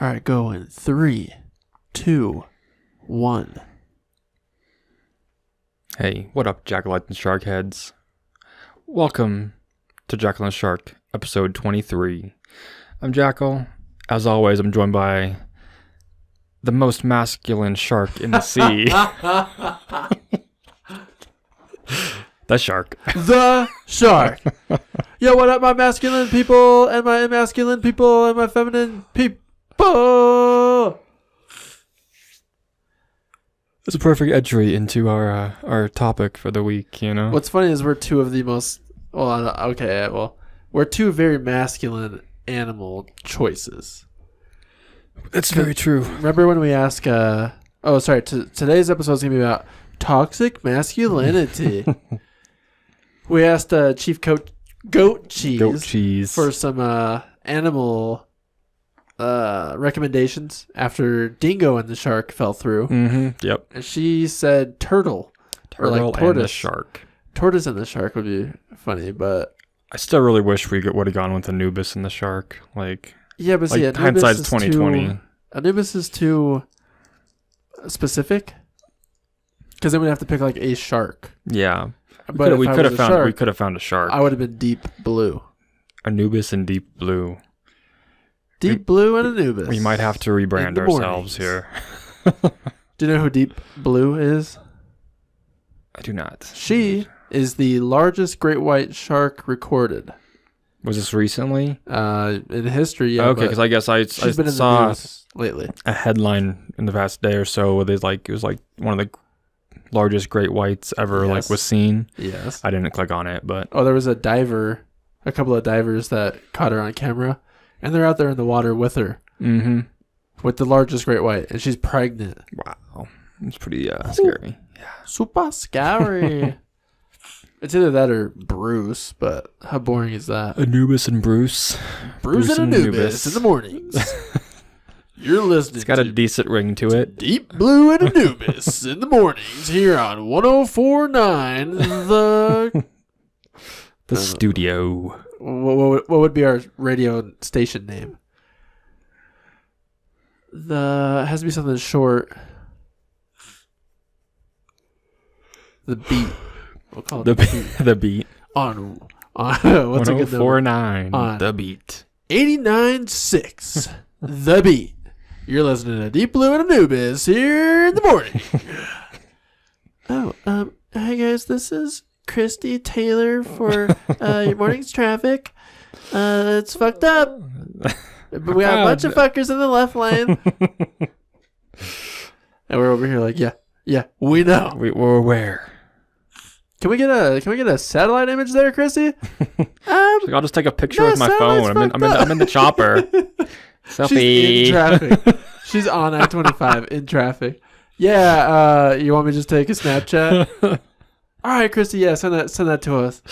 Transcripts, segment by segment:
All right, go in 3, 2, 1. Hey, what up, Jackal and Shark heads? Welcome to Jackal and Shark, episode 23. I'm Jackal. As always, I'm joined by the most masculine shark in the sea. The shark. The shark. Yo, what up, my masculine people and my masculine people and my feminine people? It's a perfect entry into our topic for the week, you know? What's funny is we're two of the most... we're two very masculine animal choices. That's very true. Remember when we asked... today's episode is going to be about toxic masculinity. We asked Chief Goat Cheese for some animal recommendations after Dingo and the shark fell through. Mm-hmm. Yep. And she said turtle or like tortoise. And the shark. Tortoise and the shark would be funny, but I still really wish we would have gone with Anubis and the shark. Yeah, but see, hindsight's 2020. Anubis is too specific because then we'd have to pick like a shark. Yeah, but we could have found a shark. I would have been deep blue. Anubis and deep blue. Deep blue and Anubis. We might have to rebrand ourselves here. Do you know who Deep Blue is? I do not. She is the largest great white shark recorded. Was this recently? In history, yeah. Okay, because I guess I been in saw the news lately a headline in the past day or so where it was like one of the largest great whites ever was seen. Yes. I didn't click on it, but there was a couple of divers that caught her on camera, and they're out there in the water with her. Mm-hmm. With the largest great white, and she's pregnant. Wow, it's pretty scary. Yeah, super scary. It's either that or Bruce, but how boring is that? Anubis and Bruce. Bruce and Anubis in the mornings. You're listening. It's got a decent ring to it. Deep Blue and Anubis in the mornings here on 104.9 the studio. What would be our radio station name? It has to be something short. The Beat. We'll call it the Beat. On what's a good number? 104.9 The Beat. 89.6 The Beat. You're listening to Deep Blue and Anubis here in the morning. Hey guys, this is Christy Taylor for your morning's traffic. It's fucked up. But we got a bunch of fuckers in the left lane. And we're over here like, yeah, we know. We're aware. Can we get a satellite image there, Christy? I'll just take a picture with my phone. I'm in the chopper. Selfie. She's in traffic. She's on I-25 in traffic. Yeah, you want me to just take a Snapchat? All right, Christy, yeah, send that to us.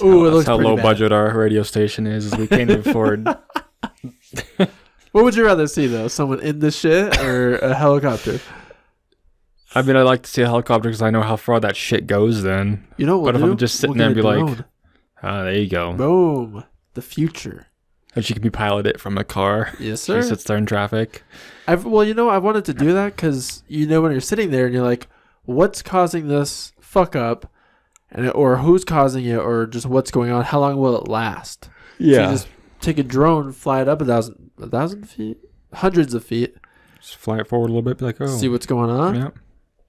Ooh, it looks how pretty low bad. budget our radio station is we can't afford. What would you rather see, though? Someone in the shit or a helicopter? I mean, I like to see a helicopter because I know how far that shit goes then. You know what? But if I'm just sitting there and be like, there you go. Boom. The future. And she can be piloted from a car. Yes, sir. She sits there in traffic. I wanted to do that because, when you're sitting there and you're like, what's causing this fuck up? Or who's causing it, or just what's going on? How long will it last? Yeah. So you just take a drone, fly it up 1,000 feet, hundreds of feet. Just fly it forward a little bit, be like, oh. See what's going on. Yeah.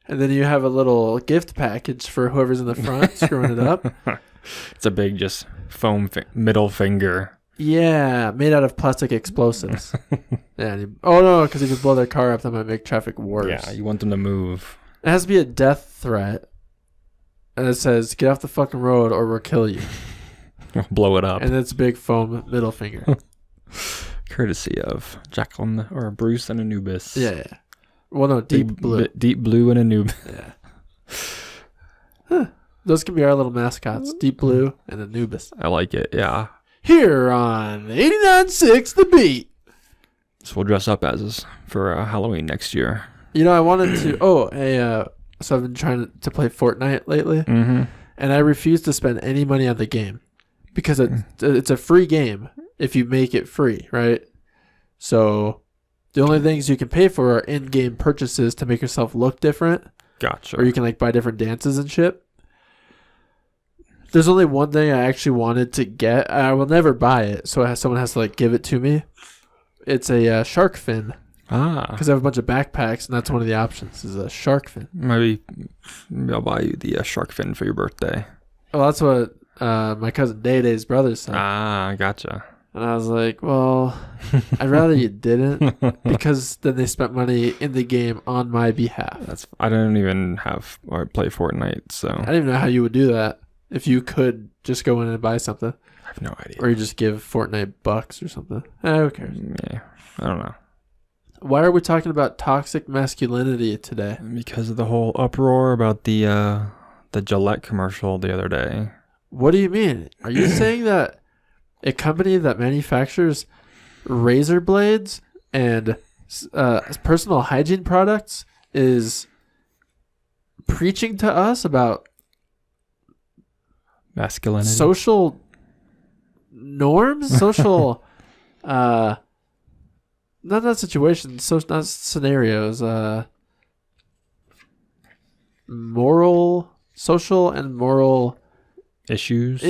And then you have a little gift package for whoever's in the front, screwing it up. It's a big, just foam middle finger. Yeah, made out of plastic explosives. No, because if you blow their car up, that might make traffic worse. Yeah, you want them to move. It has to be a death threat. And it says, get off the fucking road or we'll kill you. Blow it up. And it's a big foam middle finger. Courtesy of Jackal or Bruce and Anubis. Yeah. Well, no, Deep Blue. Deep Blue and Anubis. Yeah. Those can be our little mascots. Deep Blue and Anubis. I like it, yeah. Here on 89.6 The Beat. So we'll dress up as for Halloween next year. I wanted to... So I've been trying to play Fortnite lately, and I refuse to spend any money on the game because it's a free game if you make it free, right? So The only things you can pay for are in-game purchases to make yourself look different. Gotcha. Or you can like buy different dances and shit. There's only one thing I actually wanted to get. I will never buy it, so someone has to like give it to me. It's a shark fin. Because I have a bunch of backpacks, and that's one of the options is a shark fin. Maybe I'll buy you the shark fin for your birthday. Well, that's what my cousin Day-Day's brother said. Gotcha. And I was like, well, I'd rather you didn't, because then they spent money in the game on my behalf. I don't even have or play Fortnite, so I don't even know how you would do that if you could just go in and buy something. I have no idea. Or you just give Fortnite bucks or something. Who cares? Yeah, I don't know. Why are we talking about toxic masculinity today? Because of the whole uproar about the Gillette commercial the other day. What do you mean? Are you saying that a company that manufactures razor blades and personal hygiene products is preaching to us about masculinity, social norms, social not situations, so not scenarios, moral, social and moral issues?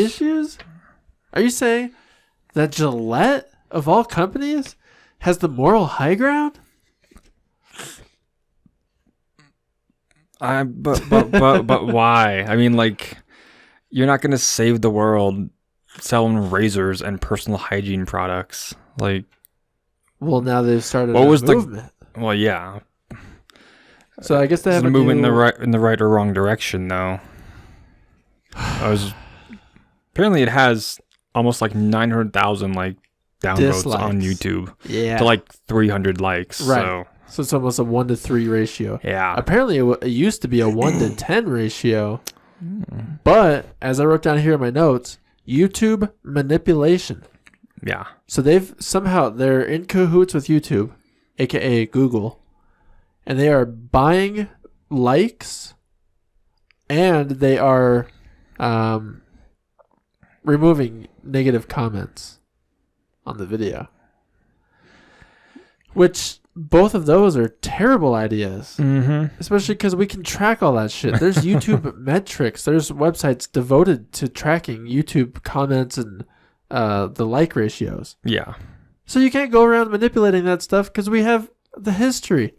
Are you saying that Gillette, of all companies, has the moral high ground? But why? I mean, like, you're not gonna save the world selling razors and personal hygiene products. Like, well, now they've started a movement. Well, yeah. So I guess they have a movement in the right or wrong direction, though. Apparently, it has almost like 900,000 like downloads dislikes on YouTube. Yeah. To like 300 likes. Right. So it's almost a 1-to-3 ratio. Yeah. Apparently, it used to be a 1-to-10 ratio. But as I wrote down here in my notes, YouTube manipulation. Yeah. So they're in cahoots with YouTube, aka Google, and they are buying likes, and they are removing negative comments on the video. Which both of those are terrible ideas. Mm-hmm. Especially because we can track all that shit. There's YouTube metrics. There's websites devoted to tracking YouTube comments and the like ratios. Yeah. So you can't go around manipulating that stuff because we have the history.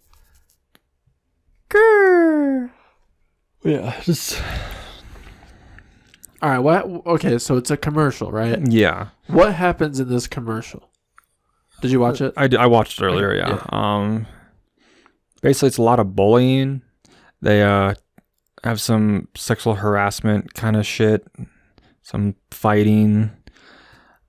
Grrr. Yeah. Just. All right. Okay, so it's a commercial, right? Yeah. What happens in this commercial? Did you watch it? I watched it earlier, yeah. Basically, it's a lot of bullying. They have some sexual harassment kind of shit. Some fighting.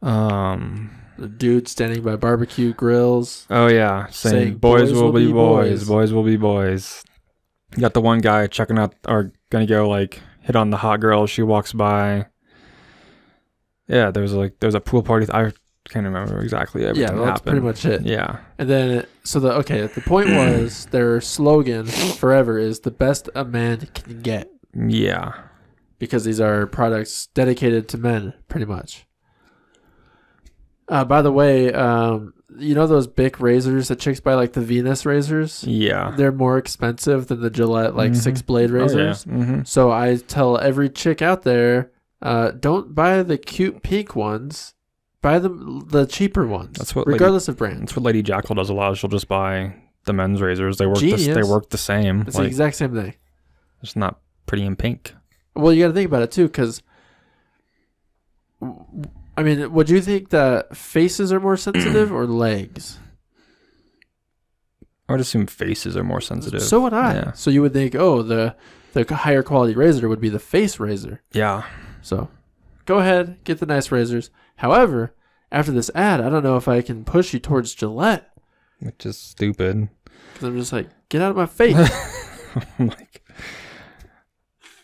The dude standing by barbecue grills. Oh, yeah. Saying boys will be boys. Boys will be boys. You got the one guy checking out, or going to go, like, hit on the hot girl as she walks by. Yeah, there's a pool party. I can't remember exactly everything that that's pretty much it. Yeah. And then, the point was, their slogan forever is the best a man can get. Yeah. Because these are products dedicated to men, pretty much. By the way, you know those Bic razors that chicks buy, like the Venus razors? Yeah. They're more expensive than the Gillette, like 6-blade razors. Oh, yeah. Mm-hmm. So I tell every chick out there, don't buy the cute pink ones. Buy the cheaper ones. That's what regardless of brand. That's what Lady Jackal does a lot. She'll just buy the men's razors. They work. They work the same. It's the exact same thing. It's not pretty in pink. Well, you got to think about it too, because I mean, would you think that faces are more sensitive or legs? I would assume faces are more sensitive. So would I. Yeah. So you would think, oh, the higher quality razor would be the face razor. Yeah. So go ahead, get the nice razors. However, after this ad, I don't know if I can push you towards Gillette. Which is stupid. Because I'm just like, get out of my face. Like,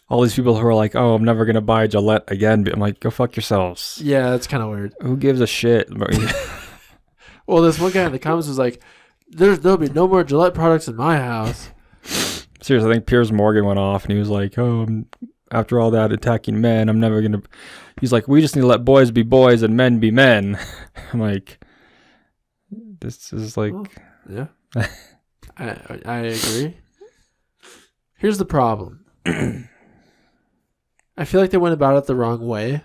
all these people who are like, oh, I'm never going to buy Gillette again. I'm like, go fuck yourselves. Yeah, that's kind of weird. Who gives a shit? Well, this one guy in the comments was like, there'll be no more Gillette products in my house. Seriously, I think Piers Morgan went off and he was like, oh, after all that attacking men, I'm never going to... He's like, we just need to let boys be boys and men be men. I'm like, this is like... Oh, yeah. I agree. Here's the problem. I feel like they went about it the wrong way.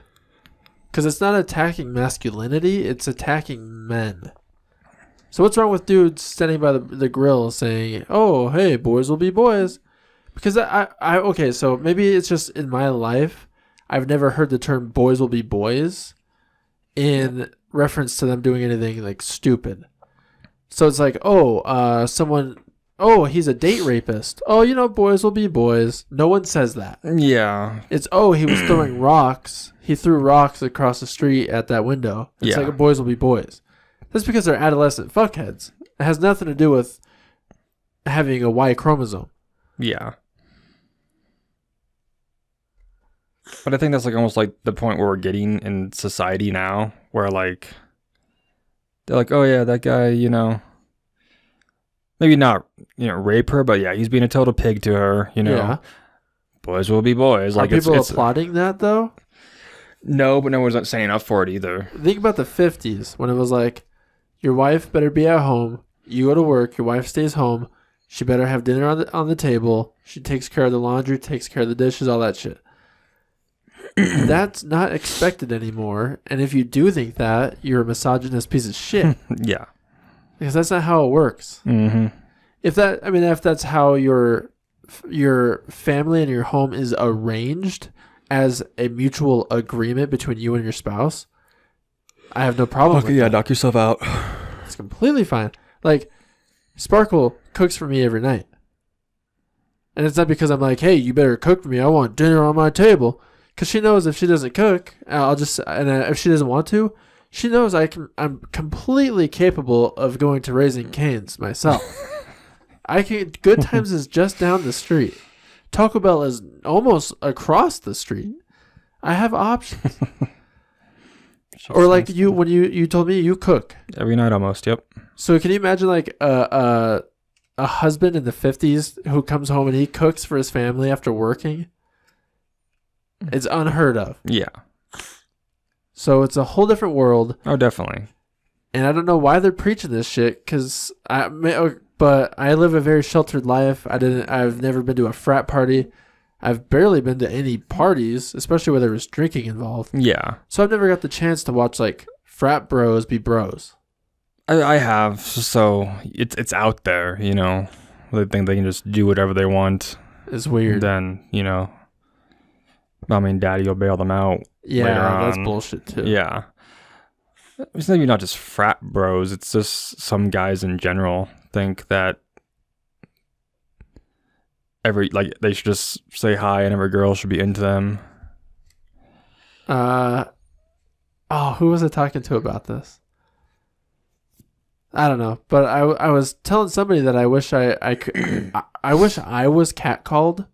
Because it's not attacking masculinity, it's attacking men. So what's wrong with dudes standing by the grill saying, oh, hey, boys will be boys? Because okay, so maybe it's just in my life, I've never heard the term boys will be boys in reference to them doing anything like stupid. So it's like, he's a date rapist. Oh, boys will be boys. No one says that. Yeah. It's, he was throwing rocks. He threw rocks across the street at that window. It's like boys will be boys. That's because they're adolescent fuckheads. It has nothing to do with having a Y chromosome. Yeah. But I think that's like almost like the point where we're getting in society now, where like they're like, oh yeah, that guy, maybe not, rape her, but yeah, he's being a total pig to her, Yeah. Boys will be boys. Are people applauding that though? No, but no one's not saying up for it either. Think about the 50s when it was like, your wife better be at home. You go to work. Your wife stays home. She better have dinner on the table. She takes care of the laundry, takes care of the dishes, all that shit. That's not expected anymore. And if you do think that, you're a misogynist piece of shit. Yeah. Because that's not how it works. Mm-hmm. If that's how your family and your home is arranged as a mutual agreement between you and your spouse, I have no problem with that. Knock yourself out. It's completely fine. Like, Sparkle cooks for me every night. And it's not because I'm like, hey, you better cook for me. I want dinner on my table. Because she knows if she doesn't cook, if she doesn't want to, she knows I'm completely capable of going to Raising Cane's myself. Good Times is just down the street. Taco Bell is almost across the street. I have options. Or like when you told me you cook every night almost. Yep. So can you imagine like a husband in the 50s who comes home and he cooks for his family after working? It's unheard of. Yeah. So it's a whole different world. Oh, definitely. And I don't know why they're preaching this shit, but I live a very sheltered life. I've never been to a frat party. I've barely been to any parties, especially where there was drinking involved. Yeah. So I've never got the chance to watch like frat bros be bros. I have. So it's out there, They think they can just do whatever they want. It's weird. Then, mommy and daddy will bail them out. Yeah, that's bullshit too. Yeah. It's maybe not just frat bros. It's just some guys in general think that they should just say hi and every girl should be into them. Who was I talking to about this? I don't know, but I was telling somebody that I wish I could. I wish I was catcalled.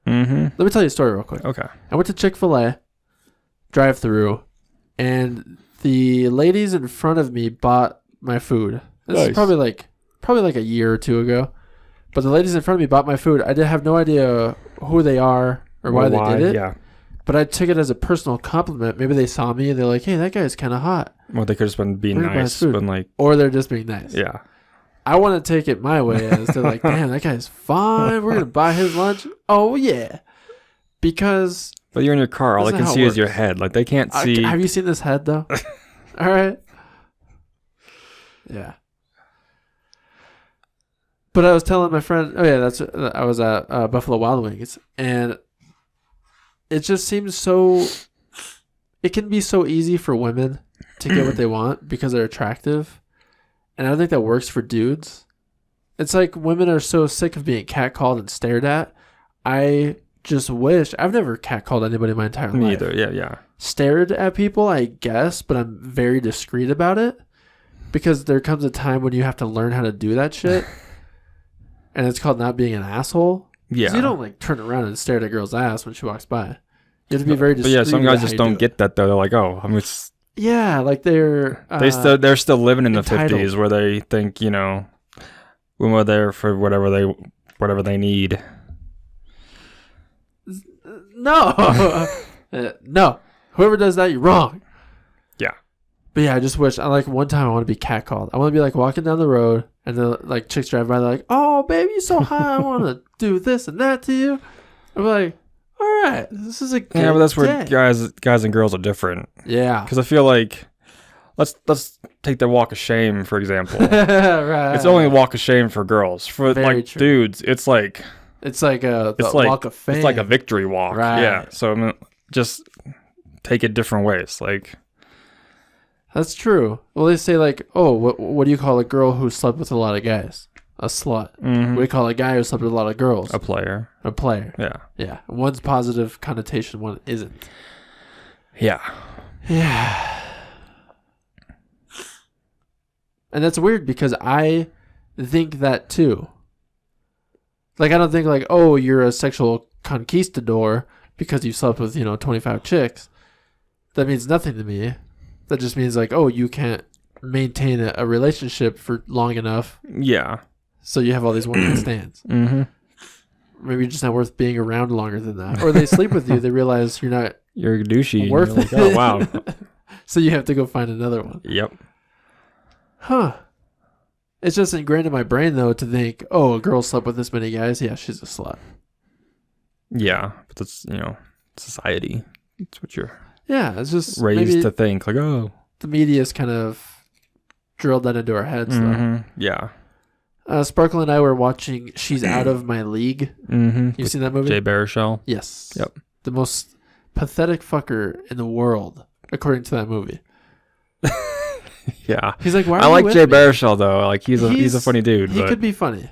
Mm-hmm. Let me tell you a story real quick. Okay. I went to Chick-fil-A drive-through, and the ladies in front of me bought my food. This is probably like a year or two ago. But the ladies in front of me bought my food. I did have no idea who they are or why they did it. Yeah. But I took it as a personal compliment. Maybe they saw me and they're like, hey, that guy's kind of hot. Well, they could have just been being nice. Or they're just being nice. Yeah. I want to take it my way as they're like, damn, that guy's fine. We're going to buy his lunch. Oh, yeah. Because... But you're in your car. All they can see is your head. Like, they can't see... Have you seen this head, though? All right. Yeah. But I was telling my friend, I was at Buffalo Wild Wings, and it just seems it can be so easy for women to get what they want because they're attractive, and I don't think that works for dudes. It's like women are so sick of being catcalled and stared at. I just wish, I've never catcalled anybody in my entire life. Me either, yeah. Stared at people, I guess, but I'm very discreet about it because there comes a time when you have to learn how to do that shit. And it's called not being an asshole. Yeah. You don't like turn around and stare at a girl's ass when she walks by. You have to be very discreet. But yeah, some guys just don't get that though. They're like, oh, I'm just... Yeah, like they're still living in the entitled. 50s where they think, when we're there for whatever they need. No. No. Whoever does that, you're wrong. Yeah. But yeah, I just wish, one time I want to be catcalled. I want to be like walking down the road And the like chicks drive by, they're like, "Oh, baby, you're so hot. I want to do this and that to you." I'm like, "All right, this is a good but that's where day." guys and girls are different. Yeah, Because I feel like let's take the walk of shame for example. right. It's only a walk of shame for girls. For Very like true. dudes, it's like a it's like walk of fame. it's like a victory walk. Right. Yeah. So I mean, just take it different ways. Like That's true. Well, they say like, "Oh, what do you call a girl who slept with a lot of guys? A slut." We call a guy who slept with a lot of girls a player. a player. Yeah. Yeah, one's positive connotation, one isn't. Yeah. Yeah. And that's weird because I think that too. Like, I don't think like, "Oh, you're a sexual conquistador because you slept with, 25 chicks." That means nothing to me. That just means like, "Oh, you can't maintain a relationship for long enough. Yeah. So you have all these one-night stands." Mm-hmm. Maybe you're just not worth being around longer than that. Or they sleep with you. They realize you're not You're douchey. worth You're it. like, oh wow. So you have to go find another one. Yep. Huh. It's just ingrained in my brain, though, to think, "Oh, a girl slept with this many guys. Yeah, she's a slut." Yeah, but that's society. It's what you're Yeah, it's just raised maybe to think. Like, oh, the media's kind of drilled that into our heads, though. Yeah. Sparkle and I were watching She's Out of My League. You've seen that movie? Jay Baruchel. Yes. Yep. The most pathetic fucker in the world, according to that movie. Yeah. He's like, "Why are I you like with Jay me?" Baruchel though. Like he's a funny dude. He but could be funny.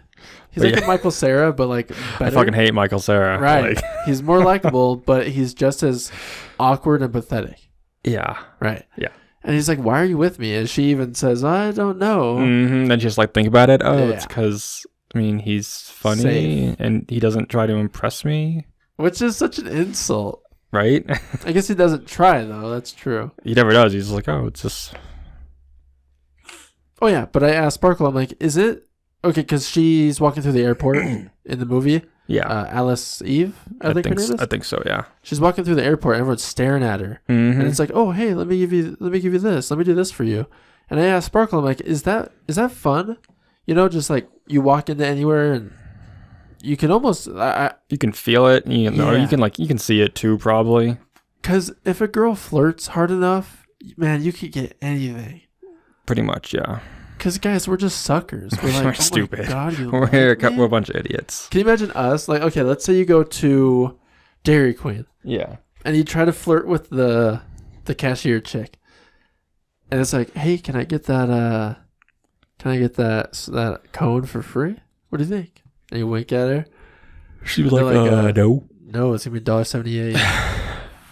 He's But like yeah. a Michael Cera, but like better. I fucking hate Michael Cera. Right. Like, He's more likable, but he's just as awkward and pathetic. yeah. Right. Yeah. And he's like, "Why are you with me?" And she even says, "I don't know." Then just like think about it. Oh, Yeah. it's because he's funny Safe. and he doesn't try to impress me. Which is such an insult. Right. I guess he doesn't try, though. That's true. He never does. He's like, oh, it's just. Oh, yeah. But I asked Sparkle, I'm like, "Is it okay?" Because she's walking through the airport in the movie. Yeah. Alice Eve, I think her name is. I think so. Yeah. She's walking through the airport. Everyone's staring at her. And it's like, "Oh, hey, let me give you this. Let me do this for you." And I asked Sparkle, I'm like, is that fun? Just like you walk into anywhere and you can almost you can feel it. You Yeah. can see it too, probably. because if a girl flirts hard enough, man, you could get anything. Pretty much, yeah. Because guys, we're just suckers. We're like, We're "Oh stupid. my God, you We're like me?" a bunch of idiots. Can you imagine us? Like, okay, let's say you go to Dairy Queen Yeah. and you try to flirt with the cashier chick, and it's like, "Hey, can I get that cone for free? What do you think?" And you wink at her. She was They're like, no. No, it's gonna be $1.78.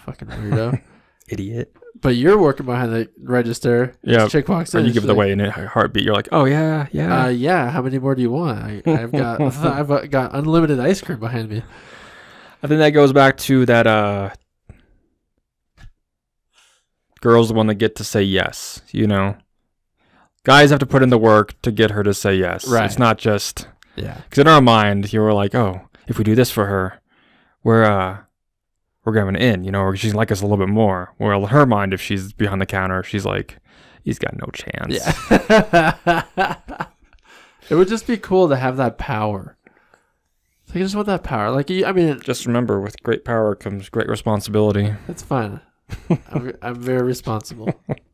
Fucking weirdo. Idiot. But you're working behind the register. Yeah. This chick walks Or in. you give she's it like, away in a heartbeat. You're like, oh, yeah, yeah. Yeah. How many more do you want? I've got unlimited ice cream behind me. I think that goes back to that girls the one that get to say yes, Guys have to put in the work to get her to say yes. Right. It's not just... Yeah. Because in our mind, you were like, oh, if we do this for her, we're going in, or she's like us a little bit more. Well, in her mind, if she's behind the counter, she's like, he's got no chance. Yeah. It would just be cool to have that power. I just want that power. Like, Just remember, with great power comes great responsibility. it's fine. I'm very responsible.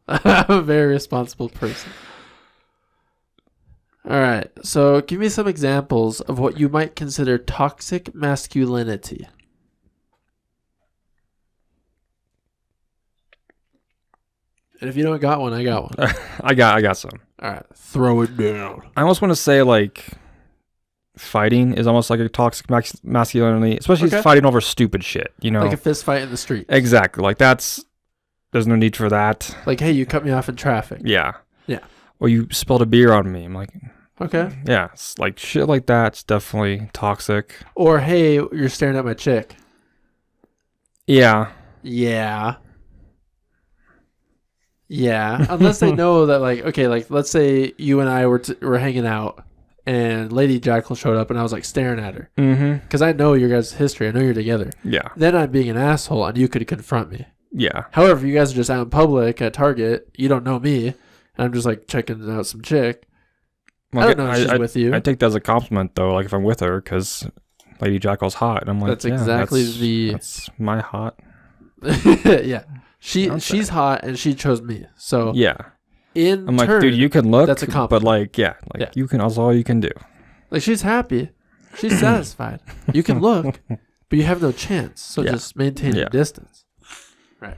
I'm a very responsible person. All right. So give me some examples of what you might consider toxic masculinity. And if you don't got one, I got one. I got some. All right. Throw it down. I almost want to say, like, fighting is almost like a toxic masculinity, especially fighting over stupid shit, Like a fist fight in the street. Exactly. Like, there's no need for that. Like, "Hey, you cut me off in traffic." Yeah. Yeah. Or you spilled a beer on me. I'm like, Okay. yeah, it's like shit like that's definitely toxic. Or, "Hey, you're staring at my chick." Yeah. Yeah. Yeah. Unless they know that, like, okay, like, let's say you and I were hanging out and Lady Jackal showed up and I was, like, staring at her. Because I know your guys' history. I know you're together. Yeah. Then I'm being an asshole and you could confront me. Yeah. However, you guys are just out in public at Target. You don't know me. And I'm just, like, checking out some chick. Well, I don't know if she's with you. I take that as a compliment, though, like if I'm with her, because Lady Jackal's hot. And I'm like, that's exactly that's my hot. Yeah. She's hot, and she chose me. So yeah. I'm like, dude, you can look. That's a compliment. But like, you can. That's all you can do. Like, she's happy. She's satisfied. You can look, but you have no chance. So just maintain your distance. Right.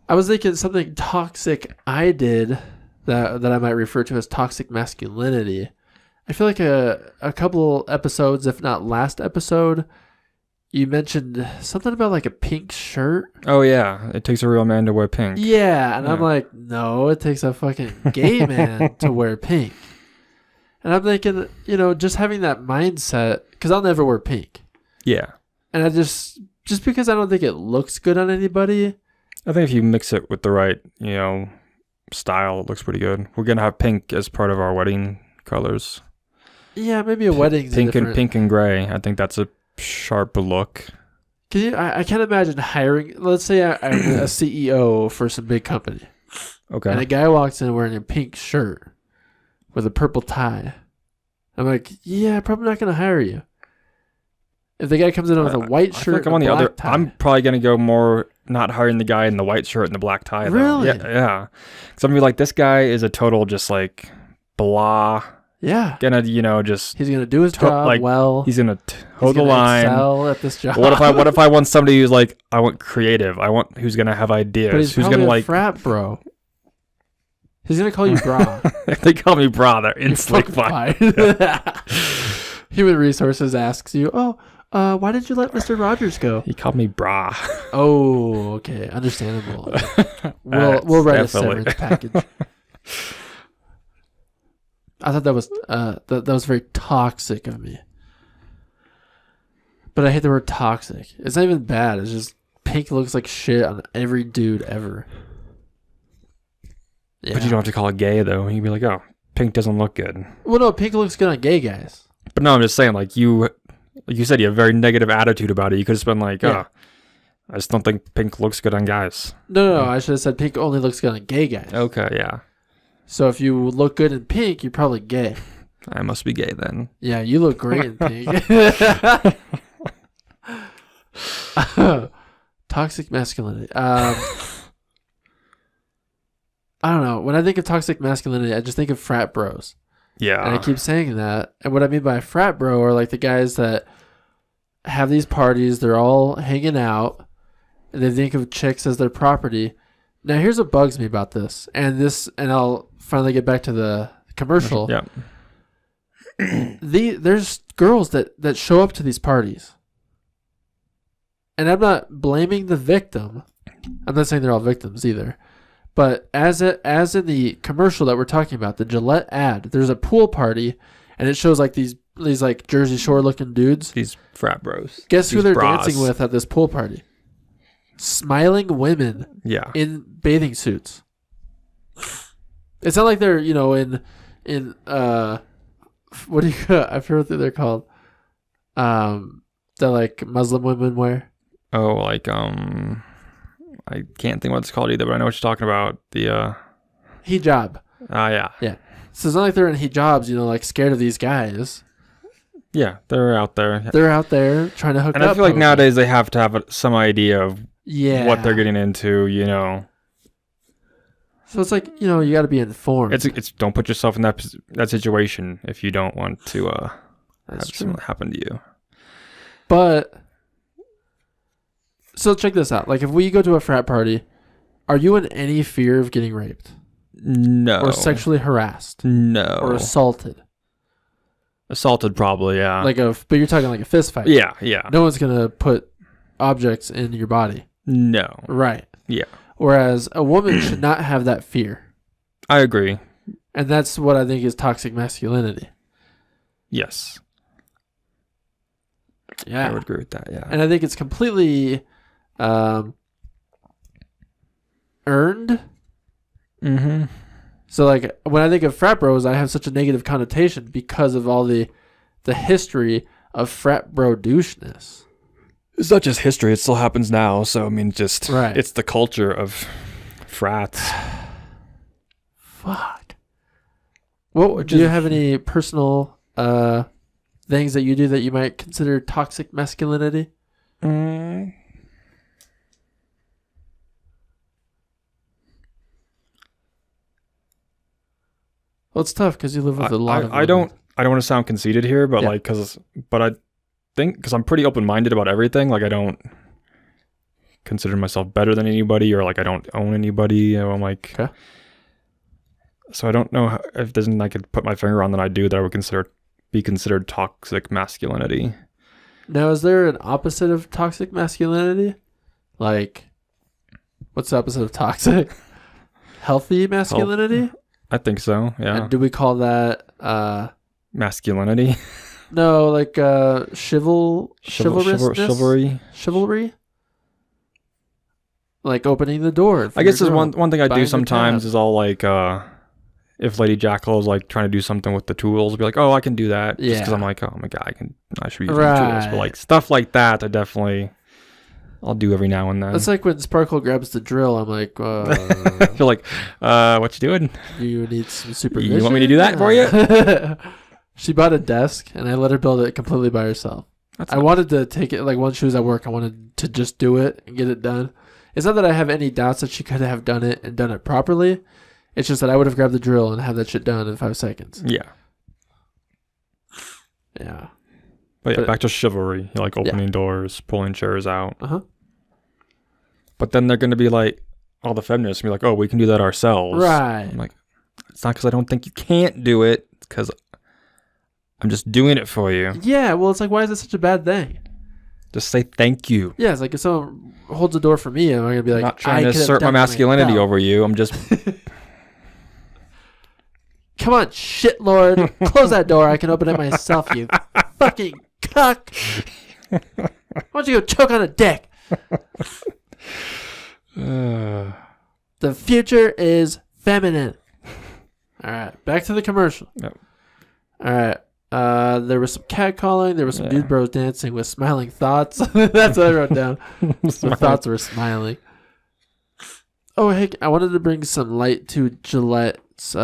I was thinking something toxic I did that I might refer to as toxic masculinity. I feel like a couple episodes, if not last episode, you mentioned something about like a pink shirt. Oh, yeah. It takes a real man to wear pink. Yeah. And I'm like, no, it takes a fucking gay man to wear pink. And I'm thinking, just having that mindset, because I'll never wear pink. Yeah. And I just because I don't think it looks good on anybody. I think if you mix it with the right, style, it looks pretty good. We're going to have pink as part of our wedding colors. Yeah, maybe a wedding's pink and gray. I think that's a sharp look. I can't imagine hiring, let's say I'm a CEO for some big company. Okay. And a guy walks in wearing a pink shirt with a purple tie. I'm like, yeah, probably not going to hire you. If the guy comes in with a white shirt and a black tie. I'm probably going to go more not hiring the guy in the white shirt and the black tie. Really? Yeah. Because I'm going to be like, this guy is a total just like blah. Yeah. Gonna, just... He's going to do his job well. He's going to toe the line. Excel at this job. What if I want somebody who's like, I want creative. I want who's going to have ideas. But he's who's probably gonna a frat bro. He's going to call you bra. If they call me bra, they're instantly fired. Human Resources asks you, why did you let Mr. Rogers go? He called me bra. Oh, okay. Understandable. We'll write a severance package. I thought that was that was very toxic of me. But I hate the word toxic. It's not even bad. It's just pink looks like shit on every dude ever. Yeah. But you don't have to call it gay, though. You can be like, oh, pink doesn't look good. Well, no, pink looks good on gay guys. But no, I'm just saying, like you said, you have a very negative attitude about it. You could have been like, I just don't think pink looks good on guys. No. I should have said pink only looks good on gay guys. Okay, yeah. So if you look good in pink, you're probably gay. I must be gay then. Yeah, you look great in pink. Toxic masculinity. I don't know. When I think of toxic masculinity, I just think of frat bros. Yeah. And I keep saying that. And what I mean by a frat bro are like the guys that have these parties. They're all hanging out. And they think of chicks as their property. Now, here's what bugs me about this. And I'll finally get back to the commercial. Yeah. There's girls that show up to these parties. And I'm not blaming the victim. I'm not saying they're all victims either. But as in the commercial that we're talking about, the Gillette ad, there's a pool party, and it shows like these like Jersey Shore looking dudes. These frat bros. Guess who they're dancing with at this pool party? Smiling women. Yeah. In bathing suits. It's not like they're in what do you I forget what they're called. That like Muslim women wear. Oh, like I can't think what it's called either, but I know what you're talking about. The hijab. Yeah. Yeah. So it's not like they're in hijabs, like scared of these guys. Yeah, they're out there. They're out there trying to hook up. And I feel like nowadays they have to have some idea of what they're getting into, So it's like, you got to be informed. It's don't put yourself in that situation if you don't want to have something happen to you. But so check this out. Like if we go to a frat party, are you in any fear of getting raped? No. Or sexually harassed? No. Or assaulted? Assaulted probably, yeah. But you're talking like a fist fight. Yeah, yeah. No one's going to put objects in your body. No. Right. Yeah. Whereas a woman should not have that fear. I agree. And that's what I think is toxic masculinity. Yes. Yeah. I would agree with that, yeah. And I think it's completely earned. Mm-hmm. So like when I think of frat bros, I have such a negative connotation because of all the history of frat bro doucheness. It's not just history; it still happens now. So I mean, just right. It's the culture of frats. Fuck. Well, do you have any personal things that you do that you might consider toxic masculinity? Well, it's tough because you live with a lot of. I don't want to sound conceited here, but but I think because I'm pretty open-minded about everything. Like I don't consider myself better than anybody, or like I don't own anybody. You know, I'm like, okay. So I don't know if there's anything I could put my finger on that I do that I would be considered toxic masculinity. Now, is there an opposite of toxic masculinity? Like, what's the opposite of toxic? Healthy masculinity? I think so, yeah. And do we call that... masculinity? No, like chivalrousness? Chivalry? Like opening the door. I guess there's one thing I do sometimes is I'll like... if Lady Jackal is like trying to do something with the tools, I'll be like, oh, I can do that. Just because I'm like, oh my God, I should be using tools. But like stuff like that, I'll do every now and then. That's like when Sparkle grabs the drill. I'm like, you're like, what you doing? Do you need some supervision? You want me to do that for you? She bought a desk and I let her build it completely by herself. I wanted to take it, like when she was at work, I wanted to just do it and get it done. It's not that I have any doubts that she could have done it and done it properly. It's just that I would have grabbed the drill and had that shit done in 5 seconds. Yeah. Yeah. But back to chivalry. You like opening doors, pulling chairs out. Uh-huh. But then they're going to be like, all the feminists will be like, oh, we can do that ourselves. Right. I'm like, it's not because I don't think you can't do it. It's because I'm just doing it for you. Yeah, well, it's like, why is it such a bad thing? Just say thank you. Yeah, it's like if someone holds the door for me, I'm going to be like, I'm not trying to assert my masculinity over you. I'm just... Come on, shit lord. Close that door. I can open it myself, you fucking cuck. Why don't you go choke on a dick? The future is feminine. All right, back to the commercial. Yep. All right. There was some catcalling. There was some dude bros dancing with smiling thoughts. That's what I wrote down. The thoughts were smiling. Oh, hey, I wanted to bring some light to Gillette's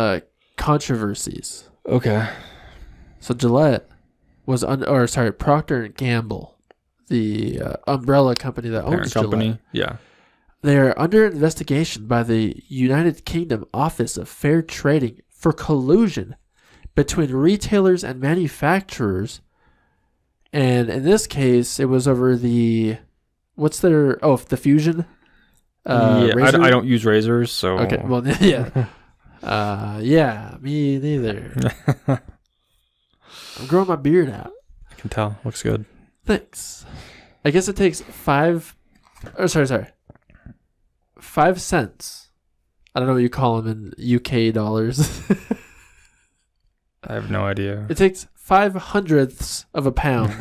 controversies. Okay. So Gillette was Procter & Gamble, the umbrella company that owns Gillette. Yeah. They are under investigation by the United Kingdom Office of Fair Trading for collusion between retailers and manufacturers. And in this case, it was over the Fusion. I don't use razors, so okay. Well, yeah. Yeah, me neither. I'm growing my beard out. I can tell. Looks good. Thanks. I guess it takes 5 cents. I don't know what you call them in UK dollars. I have no idea. It takes 0.05 of a pound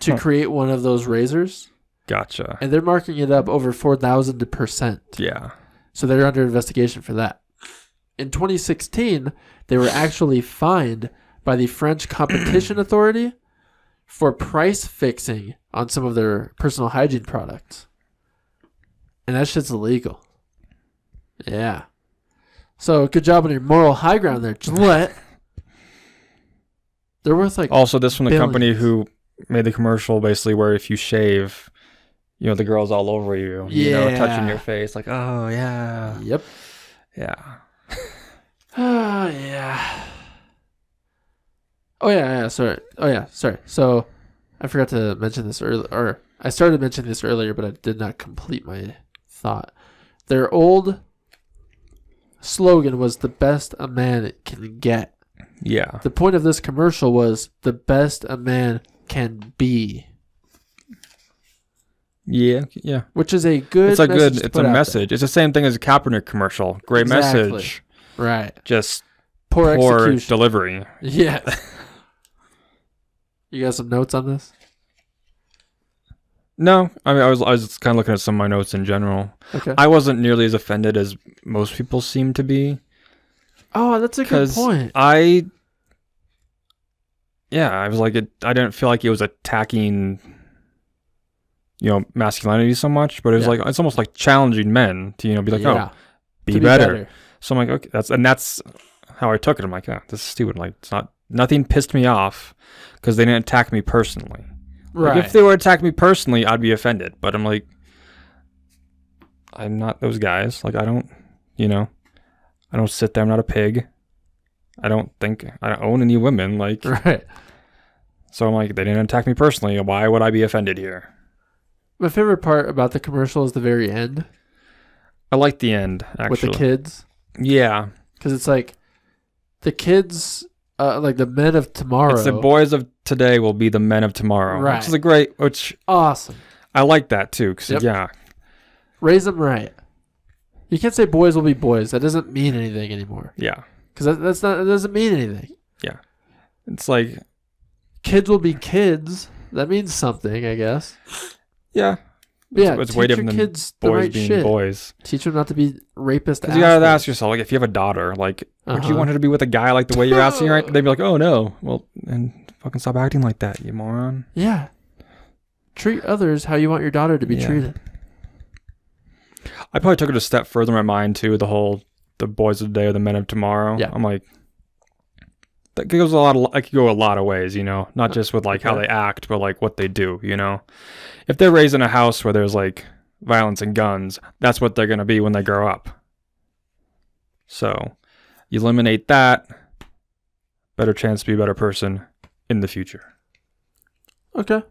to create one of those razors. Gotcha. And they're marking it up over 4,000%. Yeah. So they're under investigation for that. In 2016, they were actually fined by the French Competition Authority for price fixing on some of their personal hygiene products. And that shit's illegal. Yeah. So good job on your moral high ground there, Gillette. They're worth like also this from the billions. Company who made the commercial basically where if you shave, you know, the girl's all over you, you know, touching your face like, oh yeah. Yep. Yeah. Oh yeah. Oh yeah, sorry. Oh yeah, sorry. So I forgot to mention this earlier, or I started mentioning this earlier, but I did not complete my thought. Their old slogan was the best a man can get. Yeah. The point of this commercial was the best a man can be. Yeah, yeah. Which is a good It's a message. Good, it's a message. It's the same thing as a Kaepernick commercial. Great message. Right. Just poor execution. Delivery. Yeah. You got some notes on this? No, I mean I was kind of looking at some of my notes in general. Okay. I wasn't nearly as offended as most people seem to be. Oh, that's a good point. I was like I didn't feel like it was attacking, you know, masculinity so much, but it was like it's almost like challenging men to, you know, be like, oh, be better. So I'm like, okay, that's how I took it. I'm like, oh, this is stupid. Like, nothing pissed me off because they didn't attack me personally. Right. Like, if they would attack me personally, I'd be offended. But I'm like, I'm not those guys. Like, I don't sit there. I'm not a pig. I don't own any women. Like, right. So I'm like, they didn't attack me personally. Why would I be offended here? My favorite part about the commercial is the very end. I like the end, actually. With the kids. Yeah. Because it's like the kids, like the men of tomorrow. It's the boys of today will be the men of tomorrow. Right. Which awesome. I like that too. Because, yeah. Raise them right. You can't say boys will be boys. That doesn't mean anything anymore. Yeah. Because it doesn't mean anything. Yeah. It's like. Kids will be kids. That means something, I guess. Yeah. It's way different than boys being boys. Teach them not to be rapists. Because you gotta ask yourself, like, if you have a daughter, like, would you want her to be with a guy like the way you're asking, right? They'd be like, oh no. Well, and fucking stop acting like that, you moron. Yeah. Treat others how you want your daughter to be treated. I probably took it a step further in my mind too. The boys of today are the men of tomorrow. Yeah. I'm like, that goes I could go a lot of ways, not just with like how they act, but like what they do, If they're raised in a house where there's like violence and guns, that's what they're going to be when they grow up. So you eliminate that, better chance to be a better person in the future. Okay.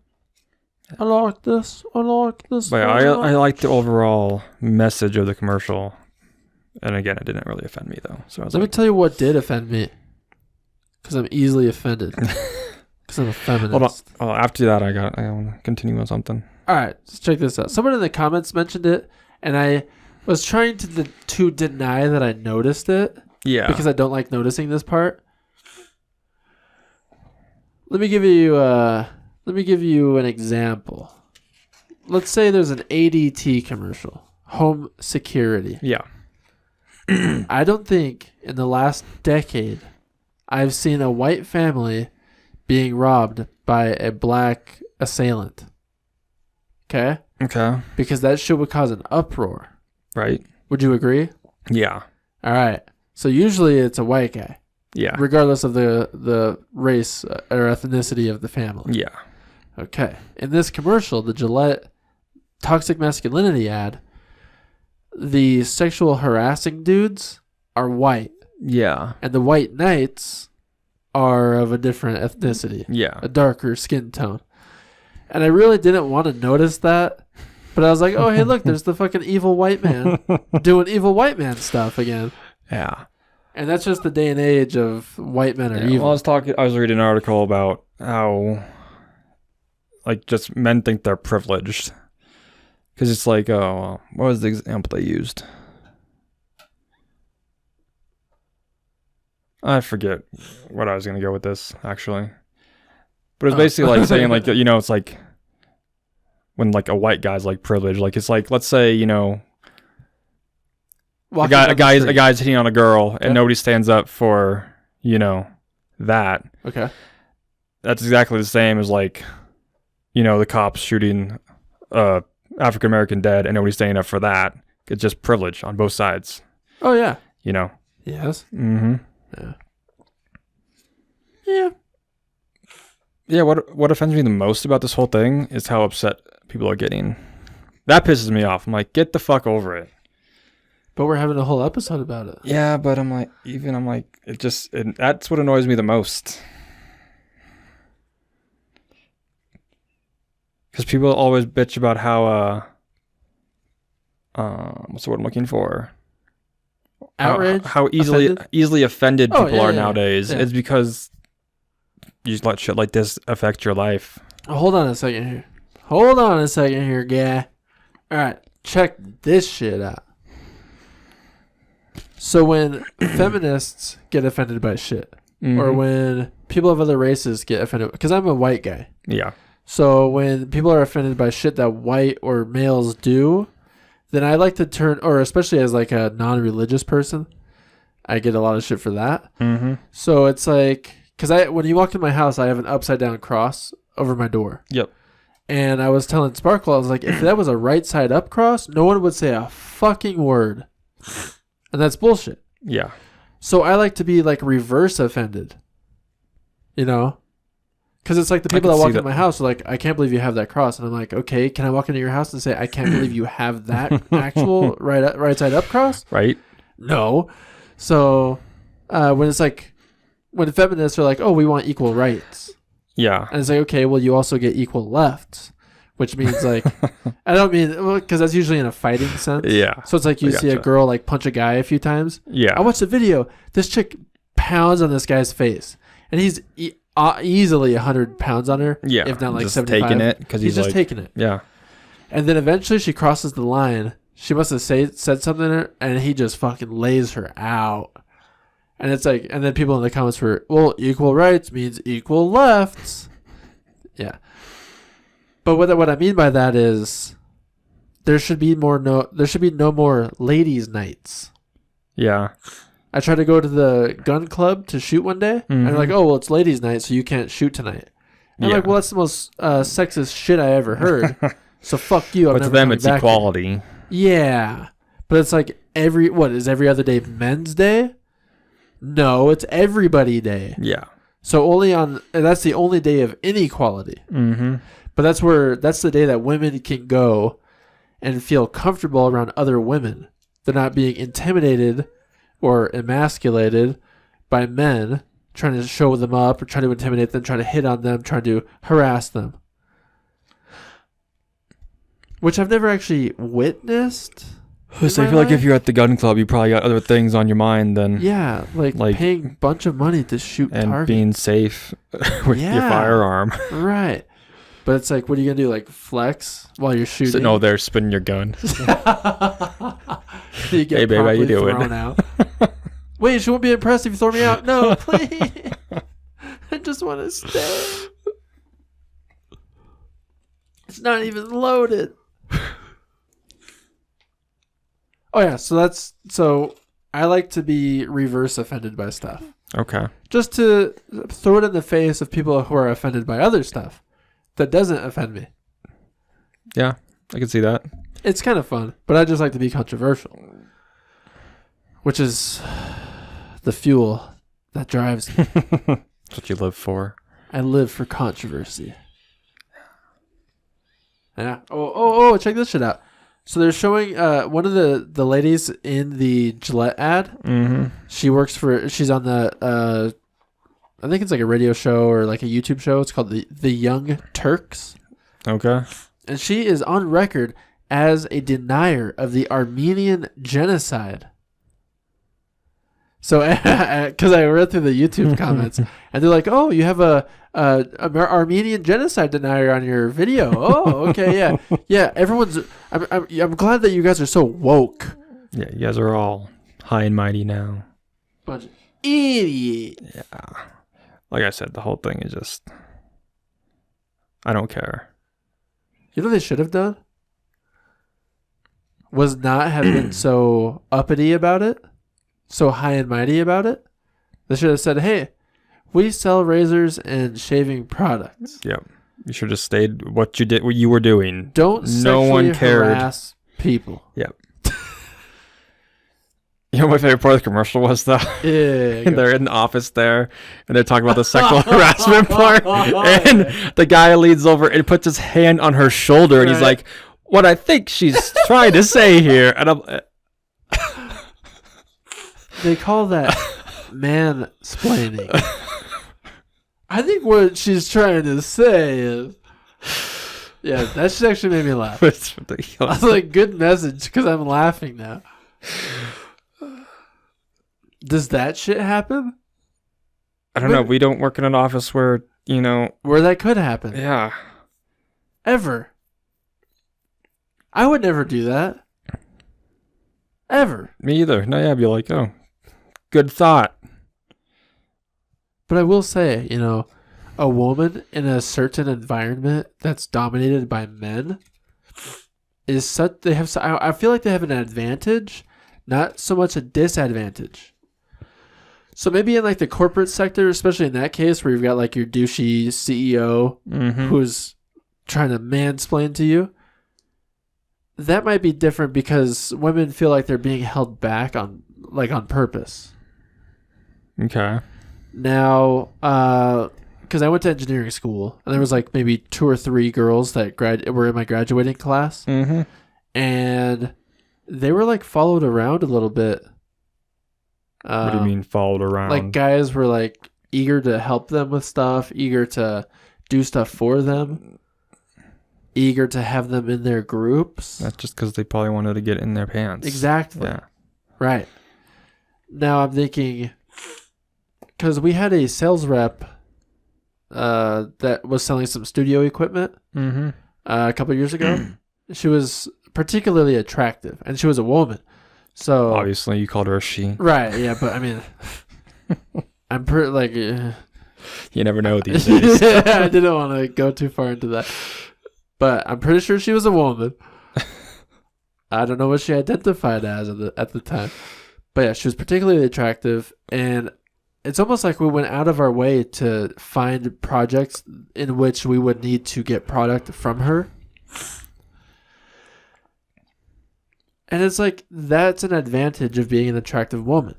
I like this. But yeah, I like the overall message of the commercial. And again, it didn't really offend me though. So Let me tell you what did offend me. Because I'm easily offended. Because I'm a feminist. Hold on. Oh, after that, I want to continue on something. All right, let's check this out. Someone in the comments mentioned it, and I was trying to deny that I noticed it. Yeah. Because I don't like noticing this part. Let me give you an example. Let's say there's an ADT commercial, home security. Yeah. I don't think in the last decade I've seen a white family being robbed by a black assailant. Okay? Okay. Because that shit would cause an uproar. Right. Would you agree? Yeah. All right. So usually it's a white guy. Yeah. Regardless of the race or ethnicity of the family. Yeah. Okay. In this commercial, the Gillette toxic masculinity ad, the sexual harassing dudes are white. Yeah. And the white knights are of a different ethnicity. Yeah. A darker skin tone. And I really didn't want to notice that. But I was like, oh, hey, look, there's the fucking evil white man doing evil white man stuff again. Yeah. And that's just the day and age of white men are evil. Well, I was reading an article about how, like, just men think they're privileged. Because it's like, what was the example they used? I forget what I was going to go with this, actually. But it's basically like saying, like, it's like when, like, a white guy's, like, privileged. Like, it's like, let's say, a guy's hitting on a girl and nobody stands up for, that. Okay. That's exactly the same as, like, the cops shooting African-American dead and nobody's standing up for that. It's just privilege on both sides. Oh, yeah. Yes. Mm-hmm. Yeah. Yeah, what offends me the most about this whole thing is how upset people are getting. That pisses me off. I'm like, get the fuck over it. But we're having a whole episode about it. Yeah, but that's what annoys me the most. Because people always bitch about how, what's the word I'm looking for? Outrage? How easily offended people are nowadays. Yeah. It's because you just let shit like this affect your life. Hold on a second here, guy. All right, check this shit out. So when feminists get offended by shit, or when people of other races get offended, because I'm a white guy. Yeah. So when people are offended by shit that white or males do, then I like to turn, or especially as like a non-religious person, I get a lot of shit for that. Mm-hmm. So it's like, because when you walk in my house, I have an upside down cross over my door. Yep. And I was telling Sparkle, I was like, if that was a right side up cross, no one would say a fucking word. And that's bullshit. Yeah. So I like to be like reverse offended. You know? Because it's like the people that walk into my house are like, I can't believe you have that cross. And I'm like, okay, can I walk into your house and say, I can't believe you have that actual right side up cross? Right. No. So when it's like, when feminists are like, oh, we want equal rights. Yeah. And it's like, okay, well, you also get equal lefts, which means like, I don't mean, because that's usually in a fighting sense. Yeah. So it's like you see a girl like punch a guy a few times. Yeah. I watched the video. This chick pounds on this guy's face. And he's easily 100 pounds on her. Yeah. If not like just 75. Taking it because he's just taking it. Yeah. And then eventually she crosses the line. She must have said something to her, and he just fucking lays her out. And it's like, and then people in the comments were, well, equal rights means equal lefts. Yeah. But what I mean by that is there should be no more ladies' nights. Yeah. I tried to go to the gun club to shoot one day, and they're like, oh, well, it's ladies' night, so you can't shoot tonight. And I'm like, well, that's the most sexist shit I ever heard. So fuck you. But to them, it's equality. Here. Yeah. But it's like every other day Men's Day? No, it's Everybody Day. Yeah. So that's the only day of inequality. Mm-hmm. But that's the day that women can go and feel comfortable around other women. They're not being intimidated or emasculated by men trying to show them up or trying to intimidate them, trying to hit on them, trying to harass them. Which I've never actually witnessed. So I feel like if you're at the gun club, you probably got other things on your mind than like paying a bunch of money to shoot and targets. Being safe with your firearm. Right. But it's like, what are you gonna do? Like flex while you're shooting? Sitting over there spinning your gun. You get hey babe, how you doing? Out. Wait, she won't be impressed if you throw me out. No, please. I just want to stay. It's not even loaded. Oh yeah, so I like to be reverse offended by stuff. Okay. Just to throw it in the face of people who are offended by other stuff that doesn't offend me. Yeah, I can see that. It's kind of fun, but I just like to be controversial, which is the fuel that drives me. That's what you live for. I live for controversy. Yeah. Oh! Check this shit out. So they're showing one of the ladies in the Gillette ad. Mm-hmm. She's on the I think it's like a radio show or like a YouTube show. It's called the Young Turks. Okay. And she is on record as a denier of the Armenian genocide. So, because I read through the YouTube comments, and they're like, "Oh, you have a Armenian genocide denier on your video." Oh, okay, yeah. Everyone's. I'm glad that you guys are so woke. Yeah, you guys are all high and mighty now. Bunch of idiots. Yeah. Like I said, the whole thing is just. I don't care. You know what they should have done? Was not have been so uppity about it. So high and mighty about it. They should have said, hey, we sell razors and shaving products. Yep. You should have stayed what you were doing. Don't sexually harass people. Yep. You know what my favorite part of the commercial was, though? Yeah. They're in the office there, and they're talking about the sexual harassment part, and the guy leans over and puts his hand on her shoulder, and he's like, what I think she's trying to say here. And I'm... They call that mansplaining. I think what she's trying to say is... Yeah, that shit actually made me laugh. It's ridiculous. I was like, good message, because I'm laughing now. Does that shit happen? I don't know. We don't work in an office where, where that could happen. Yeah. Ever. I would never do that. Ever. Me either. No, yeah, I'd be like, oh, good thought. But I will say, a woman in a certain environment that's dominated by men is such, I feel like they have an advantage, not so much a disadvantage. So maybe in like the corporate sector, especially in that case where you've got like your douchey CEO who's trying to mansplain to you, that might be different because women feel like they're being held back on purpose. Okay. Now, because I went to engineering school, and there was like maybe 2 or 3 girls that were in my graduating class, and they were like followed around a little bit. What do you mean followed around? Like guys were like eager to help them with stuff, eager to do stuff for them, eager to have them in their groups. That's just because they probably wanted to get in their pants. Exactly. Yeah. Right. Now I'm thinking, because we had a sales rep that was selling some studio equipment a couple of years ago. She was particularly attractive, and she was a woman. So obviously, you called her a she. Right, yeah, but I mean, I'm pretty like... you never know these days. Yeah, I didn't want to go too far into that. But I'm pretty sure she was a woman. I don't know what she identified as at the time. But yeah, she was particularly attractive, and it's almost like we went out of our way to find projects in which we would need to get product from her. And it's like, that's an advantage of being an attractive woman.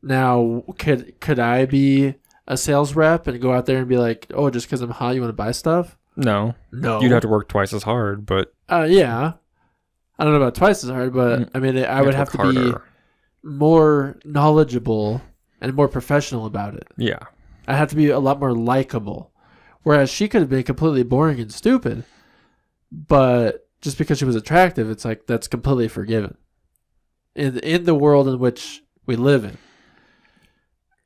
Now, could I be a sales rep and go out there and be like, oh, just because I'm hot, you want to buy stuff? No. You'd have to work twice as hard, but... yeah. I don't know about twice as hard, but I mean, I would have to be more knowledgeable and more professional about it. Yeah. I'd have to be a lot more likable. Whereas she could have been completely boring and stupid, but... just because she was attractive, it's like that's completely forgiven in the world in which we live in.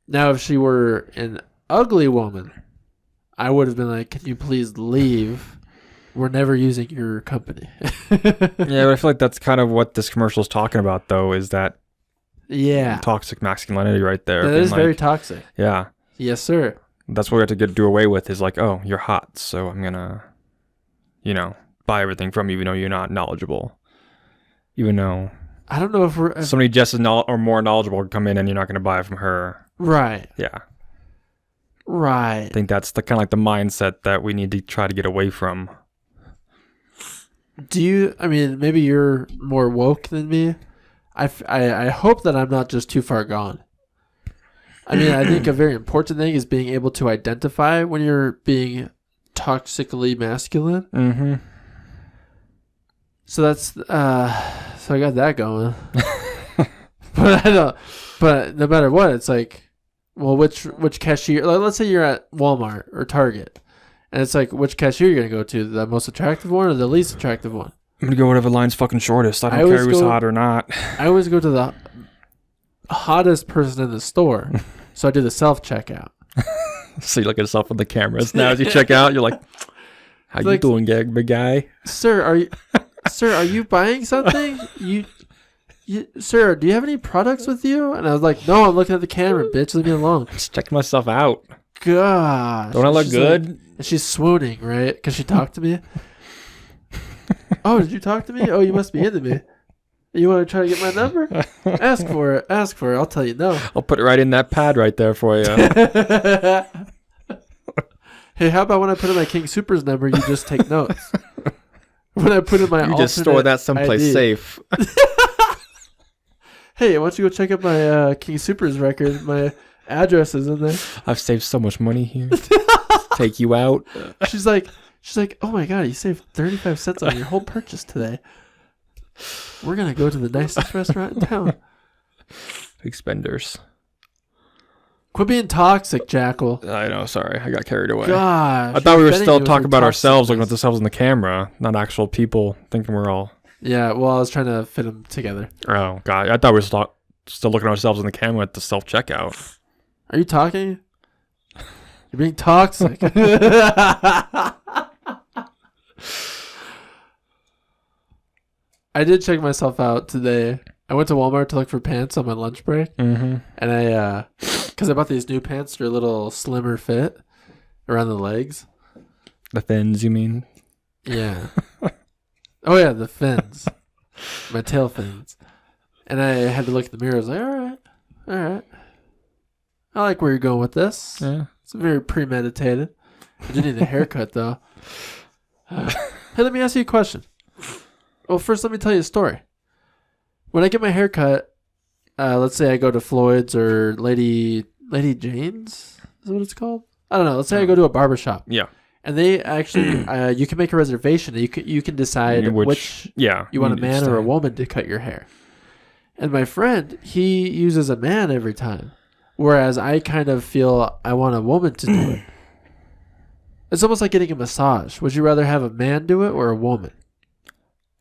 Now, if she were an ugly woman, I would have been like, can you please leave? We're never using your company. Yeah, but I feel like that's kind of what this commercial is talking about, though, is that toxic masculinity right there. That is very toxic. Yeah. Yes, sir. That's what we have to do away with is like, oh, you're hot, so I'm going to, buy everything from you, even though you're not knowledgeable. Even though I don't know if somebody just as or more knowledgeable can come in and you're not going to buy it from her. Right. Yeah. Right. I think that's the kind of like the mindset that we need to try to get away from. Maybe you're more woke than me. I hope that I'm not just too far gone. I mean, I think a very important thing is being able to identify when you're being toxically masculine. Mm-hmm. So that's so I got that going. But no matter what, it's like, well, which cashier? Like, let's say you're at Walmart or Target, and it's like, which cashier you're gonna go to? The most attractive one or the least attractive one? I'm gonna go whatever line's fucking shortest. I don't care who's hot or not. I always go to the hottest person in the store, so I do the self checkout. So you look at yourself on the cameras now as you check out. You're like, "How you doing, big guy?" Sir, are you buying something? Sir, do you have any products with you? And I was like, no, I'm looking at the camera, bitch. Leave me alone. Just checking myself out. Gosh. Don't I look good? Like, and she's swooning, right? Because she talked to me. Oh, did you talk to me? Oh, you must be into me. You want to try to get my number? Ask for it. I'll tell you no. I'll put it right in that pad right there for you. Hey, how about when I put in my King Super's number, you just take notes? When I put in my you just store that someplace ID. Safe. Hey, why don't you go check out my King Super's record? My address is in there. I've saved so much money here. Take you out. She's like, oh my God, you saved 35 cents on your whole purchase today. We're going to go to the nicest restaurant in town. Big spenders. Quit being toxic, Jackal. I know, sorry. I got carried away. Gosh. I thought we were still talking about ourselves, looking at ourselves in the camera, not actual people thinking we're all... Yeah, well, I was trying to fit them together. Oh, God. I thought we were still looking at ourselves in the camera at the self-checkout. Are you talking? You're being toxic. I did check myself out today. I went to Walmart to look for pants on my lunch break. Mm-hmm. And because I bought these new pants, they're a little slimmer fit around the legs. The fins, you mean? Yeah. Oh, yeah, the fins. My tail fins. And I had to look at the mirror. I was like, all right. I like where you're going with this. Yeah. It's very premeditated. I do need a haircut, though. Hey, let me ask you a question. Well, first, let me tell you a story. When I get my haircut, let's say I go to Floyd's or Lady Jane's, is what it's called? I don't know. Let's say I go to a barbershop. Yeah. And they actually, you can make a reservation. You can decide which you want a man or a woman to cut your hair. And my friend, he uses a man every time. Whereas I kind of feel I want a woman to do it. It's almost like getting a massage. Would you rather have a man do it or a woman?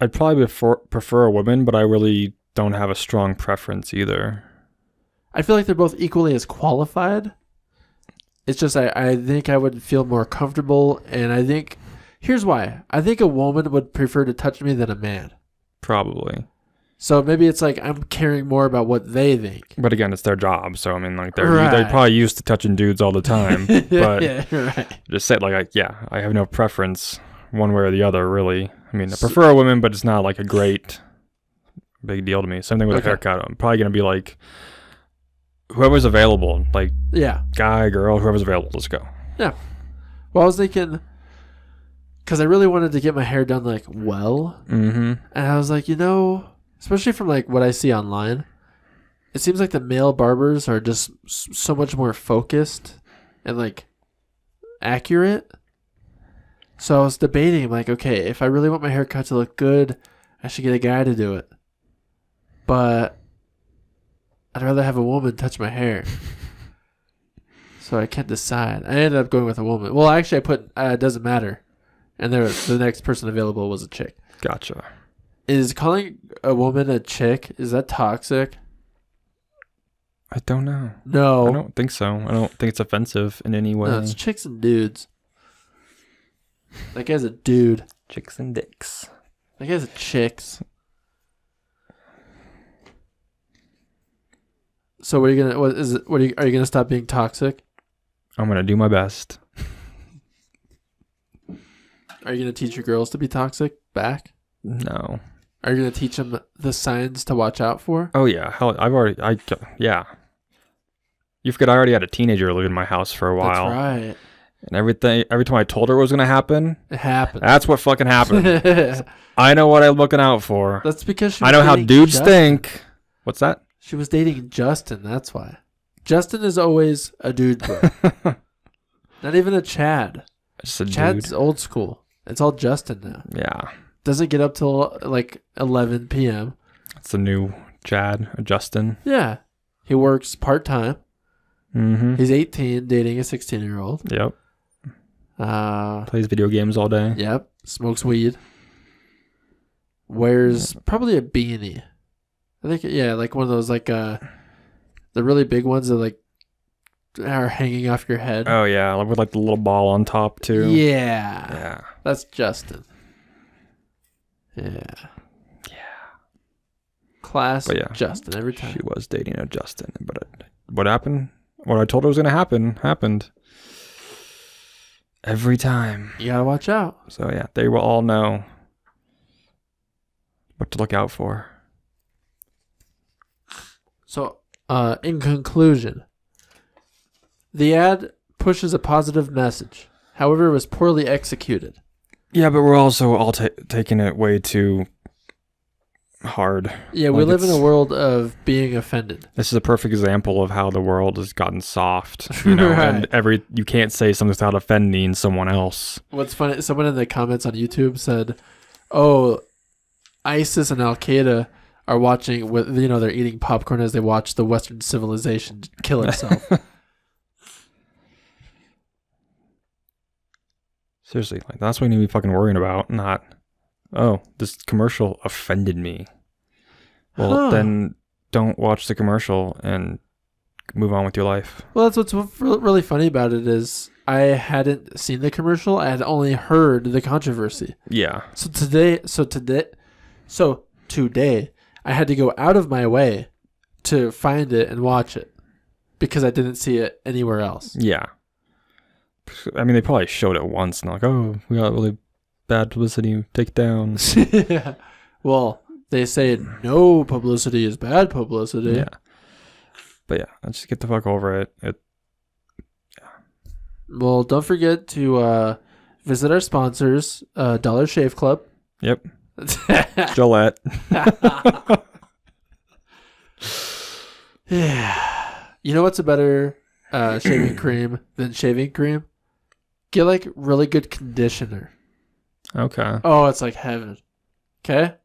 I'd probably prefer a woman, but I really don't have a strong preference either. I feel like they're both equally as qualified. It's just I think I would feel more comfortable, and I think... Here's why. I think a woman would prefer to touch me than a man. Probably. So maybe it's like I'm caring more about what they think. But again, it's their job, so I mean, like they're probably used to touching dudes all the time. But yeah, right. Just say like I have no preference one way or the other, really. I mean, I prefer a woman, but it's not like a great big deal to me. Same thing with a haircut. I'm probably gonna be like whoever's available, like guy, girl, whoever's available, let's go. Yeah. Well, I was thinking, because I really wanted to get my hair done like well, and I was like, especially from like what I see online, it seems like the male barbers are just so much more focused and like accurate. So I was debating like, okay, if I really want my haircut to look good, I should get a guy to do it. But I'd rather have a woman touch my hair. So I can't decide. I ended up going with a woman. Well, actually I put it doesn't matter. And the next person available was a chick. Gotcha. Is calling a woman a chick, is that toxic? I don't know. No. I don't think so. I don't think it's offensive in any way. No, it's chicks and dudes. That guy's a dude. Chicks and dicks. That guy's a chicks. So are you gonna stop being toxic? I'm gonna do my best. Are you gonna teach your girls to be toxic back? No. Are you gonna teach them the signs to watch out for? Oh yeah, hell, yeah. You forget I already had a teenager live in my house for a while. That's right. And every time I told her it was gonna happen, it happened. That's what fucking happened. I know what I'm looking out for. That's because I know how dudes think. What's that? She was dating Justin. That's why. Justin is always a dude, bro. Not even a Chad. Just a Chad's dude. Old school. It's all Justin now. Yeah. Doesn't get up till like 11 p.m. It's the new Chad, Justin. Yeah. He works part-time. Mm-hmm. He's 18, dating a 16-year-old. Yep. Plays video games all day. Yep. Smokes weed. Wears probably a beanie. I think, like one of those, like, the really big ones that, like, are hanging off your head. Oh, yeah. With, like, the little ball on top, too. Yeah. Yeah. That's Justin. Yeah. Class Justin every time. She was dating a Justin. But what happened? What I told her was going to happen happened. Every time. You got to watch out. So, yeah. They will all know what to look out for. So, in conclusion, the ad pushes a positive message. However, it was poorly executed. Yeah, but we're also all taking it way too hard. Yeah, we live in a world of being offended. This is a perfect example of how the world has gotten soft. You know, right. And you can't say something without offending someone else. What's funny, someone in the comments on YouTube said, "Oh, ISIS and Al Qaeda are watching with they're eating popcorn as they watch the Western civilization kill itself." Seriously, like that's what you need to be fucking worrying about, not, oh, this commercial offended me. Well, then don't watch the commercial and move on with your life. Well, that's what's really funny about it is I hadn't seen the commercial. I had only heard the controversy. Yeah. So today, I had to go out of my way to find it and watch it because I didn't see it anywhere else. Yeah. I mean, they probably showed it once and like, oh, we got really bad publicity, take it down. Yeah. Well, they say no publicity is bad publicity. Yeah. But yeah, let's just get the fuck over it. Well, don't forget to visit our sponsors, Dollar Shave Club. Yep. Gillette. Yeah. You know what's a better shaving cream than shaving cream? Get like really good conditioner. Okay. Oh, it's like heaven. Okay?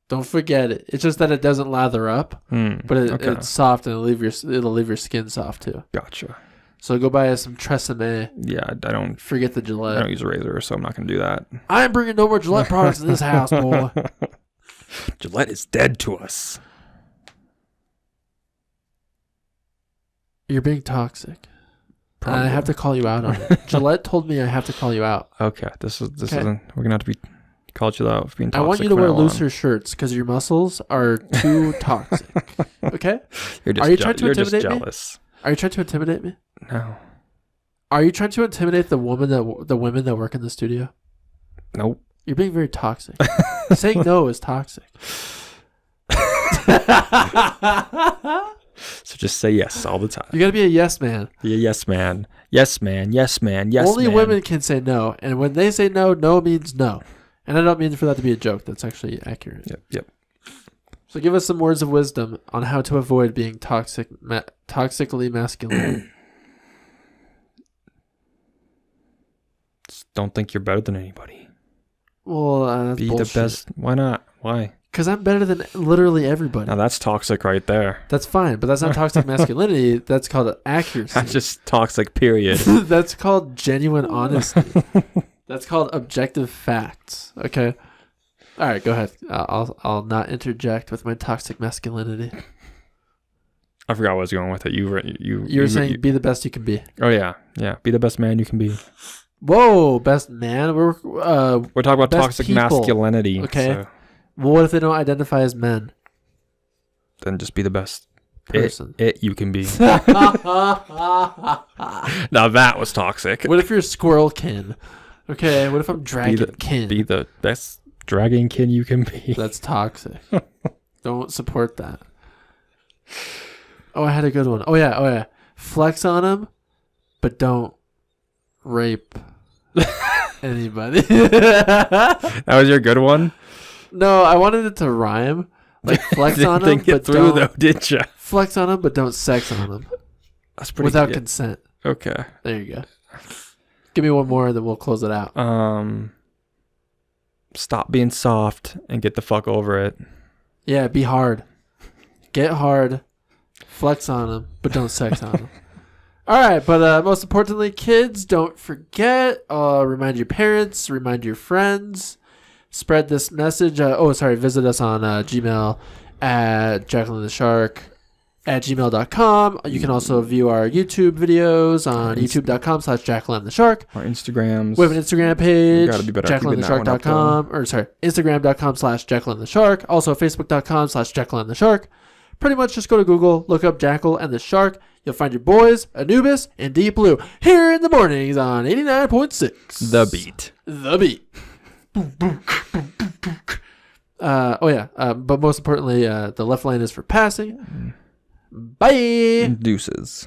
Don't forget it. It's just that it doesn't lather up, but it's soft and it'll leave your skin soft too. Gotcha. So go buy some Tresemme. Yeah, I don't forget the Gillette. I don't use a razor, so I'm not gonna do that. I ain't bringing no more Gillette products in this house, boy. Gillette is dead to us. You're being toxic. Probably. And I have to call you out on it. Gillette told me I have to call you out. Okay, this isn't. We're gonna have to be called you out for being toxic. I want you to wear looser shirts because your muscles are too toxic. Okay? Are you trying to intimidate me? Are you trying to intimidate me? No. Are you trying to intimidate the women that work in the studio? Nope. You're being very toxic. Saying no is toxic. So just say yes all the time. You gotta be a yes man. Be a yes man. Yes man. Yes man. Yes Only man. women can say no, and when they say no, no means no. And I don't mean for that to be a joke. That's actually accurate. Yep. So give us some words of wisdom on how to avoid being toxically masculine. Don't think you're better than anybody. Well, that's be bullshit. The best. Why not? Why? Because I'm better than literally everybody. Now that's toxic right there. That's fine, but that's not toxic masculinity. That's called accuracy. That's just toxic, period. That's called genuine honesty. That's called objective facts. Okay. All right, go ahead. I'll not interject with my toxic masculinity. I forgot what I was going with it. You were saying be the best you can be. Oh yeah. Be the best man you can be. Whoa, best man. We're talking about toxic masculinity. Okay. So. Well, what if they don't identify as men? Then just be the best person you can be. Now that was toxic. What if you're squirrel kin? Okay. What if I'm dragon kin? Be the best dragon kin you can be. That's toxic. Don't support that. Oh, I had a good one. Oh yeah. Flex on him, but don't rape anybody. That was your good one? No, I wanted it to rhyme. Like flex on him, but don't. Though, did you? Flex on him, but don't sex on him. That's pretty without good. Consent. Okay. There you go. Give me one more, then we'll close it out. Stop being soft and get the fuck over it. Yeah, be hard. Get hard. Flex on him, but don't sex on him. All right, but most importantly, kids, don't forget. Remind your parents. Remind your friends. Spread this message. Visit us on Gmail at jackalandtheshark@gmail.com. You can also view our YouTube videos on youtube.com/jackalandtheshark. Our Instagrams. We have an Instagram page. Gotta be better. jackalandtheshark.com. Instagram.com/jackalandtheshark. Also Facebook.com/jackalandtheshark. Pretty much just go to Google, look up Jackal and the Shark. You'll find your boys, Anubis, and Deep Blue here in the mornings on 89.6. The Beat. But most importantly, the left lane is for passing. Bye. Deuces.